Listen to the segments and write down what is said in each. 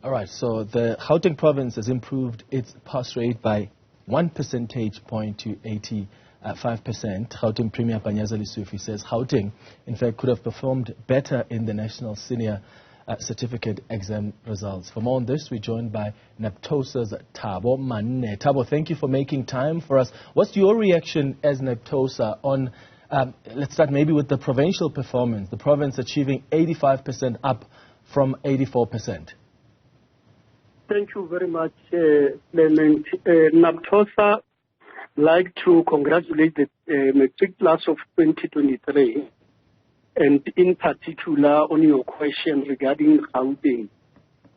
All right, so the Gauteng province has improved its pass rate by 1 percentage point to 85%. Gauteng Premier Panyaza Lesufi says Gauteng, in fact, could have performed better in the National Senior Certificate exam results. For more on this, we're joined by Naptosa's Thabo Manne. Thabo, thank you for making time for us. What's your reaction as Naptosa on, let's start maybe with the provincial performance, the province achieving 85% up from 84%? Thank you very much, Clement. Naptosa like to congratulate the matric class of 2023, and in particular on your question regarding Gauteng.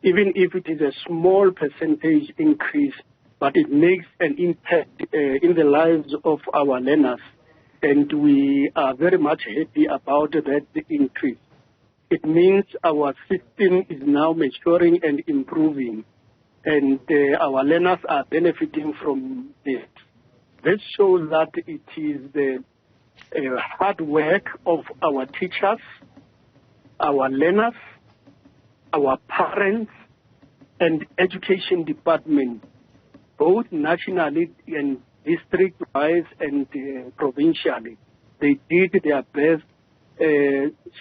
Even if it is a small percentage increase, but it makes an impact in the lives of our learners, and we are very much happy about that increase. It means our system is now maturing and improving, and our learners are benefiting from this. This shows that it is the hard work of our teachers, our learners, our parents, and education department, both nationally and district-wise and provincially. They did their best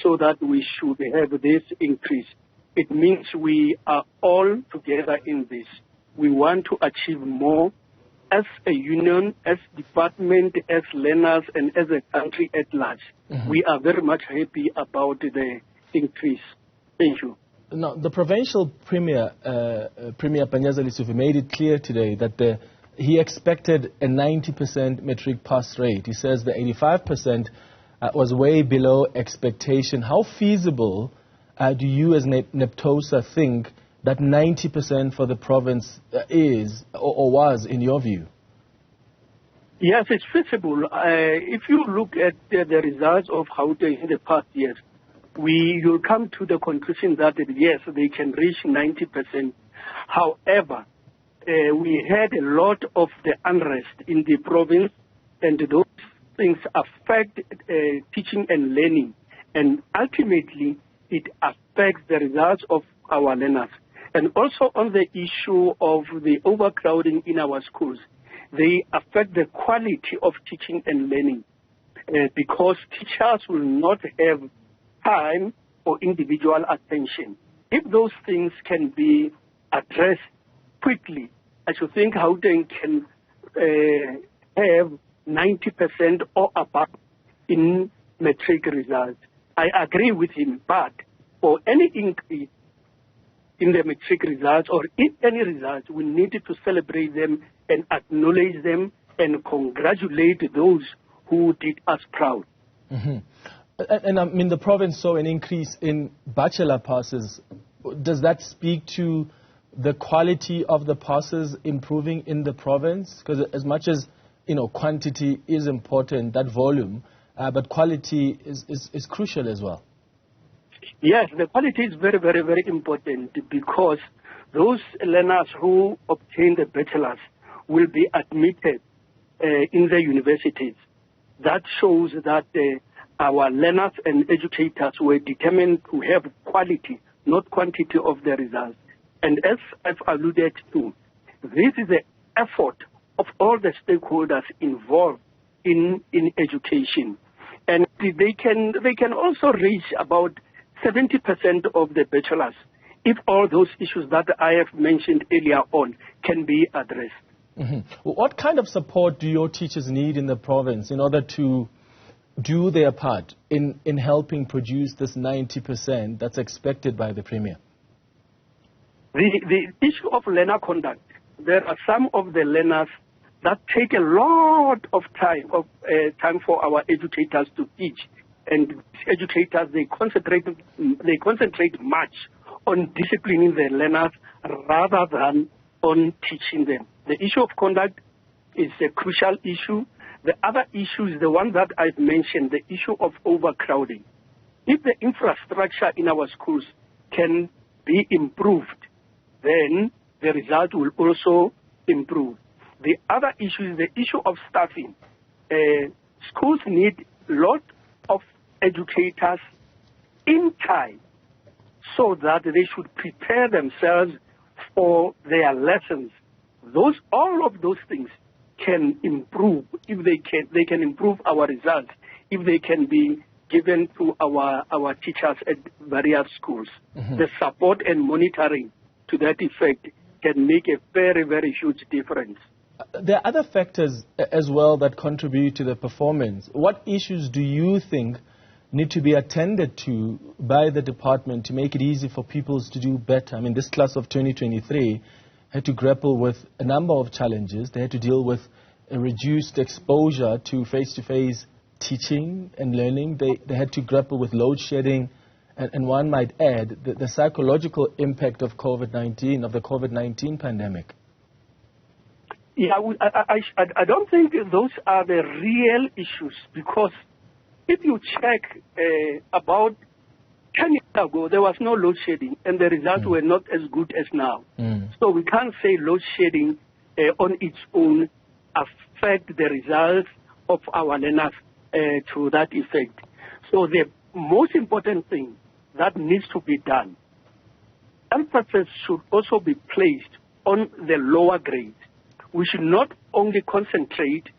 so that we should have this increase. It means we are all together in this. We want to achieve more as a union, as department, as learners, and as a country at large. We are very much happy about the increase. Thank you. Now, the provincial Premier Panyaza Lesufi made it clear today that he expected a 90% matric pass rate. He says the 85% was way below expectation. How feasible do you as Naptosa think that 90% for the province is or was in your view? Yes, it's feasible. If you look at the results of Gauteng in the past years, you'll come to the conclusion that yes, they can reach 90%. However, we had a lot of the unrest in the province, and those things affect teaching and learning, and ultimately it affects the results of our learners. And also on the issue of the overcrowding in our schools, they affect the quality of teaching and learning because teachers will not have time for individual attention. If those things can be addressed quickly, I should think Gauteng can have 90% or above in matric results. I agree with him, but for any increase in the matric results or in any results, we need to celebrate them and acknowledge them and congratulate those who did us proud. And I mean, the province saw an increase in bachelor passes. Does that speak to the quality of the passes improving in the province? Because as much as, you know, quantity is important, that volume, but quality is crucial as well. Yes, the quality is very, very, very important because those learners who obtain the bachelors will be admitted in the universities. That shows that our learners and educators were determined to have quality, not quantity of the results. And as I've alluded to, this is the effort of all the stakeholders involved in education. And they can also reach about 70% of the bachelors if all those issues that I have mentioned earlier on can be addressed. What kind of support do your teachers need in the province in order to do their part in helping produce this 90% that's expected by the Premier? The issue of learner conduct, there are some of the learners that take a lot of time for our educators to teach. And educators, they concentrate much on disciplining the learners rather than on teaching them. The issue of conduct is a crucial issue. The other issue is the one that I've mentioned, the issue of overcrowding. If the infrastructure in our schools can be improved, then the result will also improve. The other issue is the issue of staffing. Schools need a lot of educators in time so that they should prepare themselves for their lessons. All of those things can improve if they can improve our results if they can be given to our teachers at various schools. The support and monitoring to that effect can make a very, very huge difference. There are other factors as well that contribute to the performance. What issues do you think need to be attended to by the department to make it easy for pupils to do better? I mean, this class of 2023 had to grapple with a number of challenges. They had to deal with a reduced exposure to face-to-face teaching and learning. They had to grapple with load shedding, and one might add the psychological impact of COVID-19, of the COVID-19 pandemic. Yeah, I don't think those are the real issues, because if you check about 10 years ago, there was no load shedding, and the results were not as good as now. So we can't say load shedding on its own affect the results of our learners to that effect. So the most important thing that needs to be done, emphasis should also be placed on the lower grades. We should not only concentrate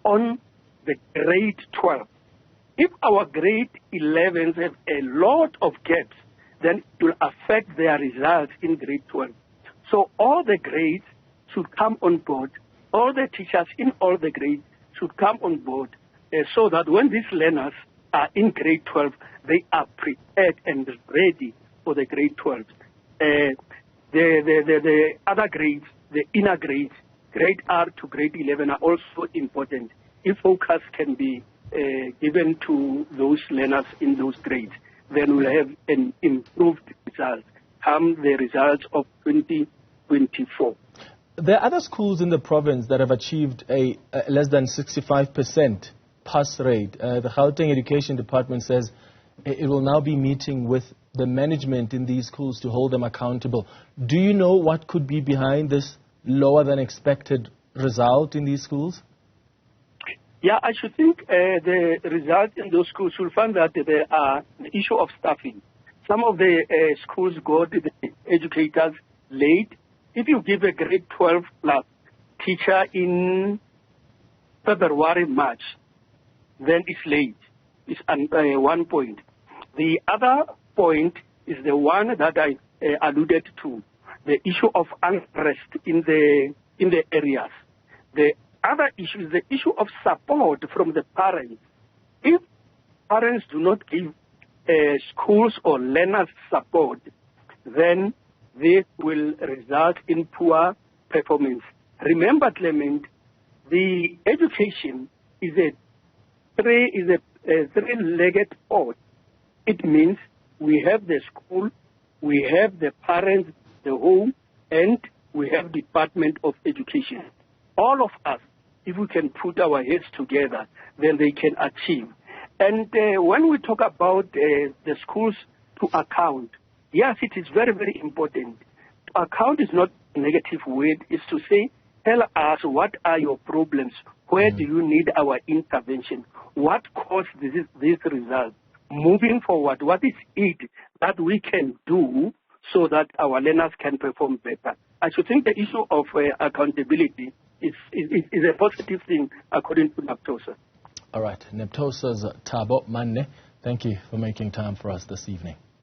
on the grade 12. If our grade 11s have a lot of gaps, then it will affect their results in grade 12. So all the grades should come on board. All the teachers in all the grades should come on board so that when these learners are in grade 12, they are prepared and ready for the grade 12. The other grades, the inner grades, grade R to grade 11 are also important. If focus can be given to those learners in those grades, then we'll have an improved result come the results of 2024. There are other schools in the province that have achieved a less than 65% pass rate. The Gauteng Education Department says it will now be meeting with the management in these schools to hold them accountable. Do you know what could be behind this lower than expected result in these schools? Yeah, I should think the result in those schools will find that there are the issue of staffing. Some of the schools got the educators late. If you give a grade 12 plus teacher in February, March, then it's late. It's one point. The other point is the one that I alluded to, the issue of unrest in the areas. The other issue is the issue of support from the parents. If parents do not give schools or learners support, then this will result in poor performance. Remember, Clement, the education is a three-legged pot. It means we have the school, we have the parents, the home, and we have Department of Education. All of us, if we can put our heads together, then they can achieve. And when we talk about the schools to account, yes, it is very, very important. To account is not a negative word. It's to say, tell us what are your problems, where do you need our intervention, what caused this result. Moving forward, what is it that we can do so that our learners can perform better? I should think the issue of accountability is a positive thing according to Naptosa. All right. Naptosa's Thabo Manne, thank you for making time for us this evening.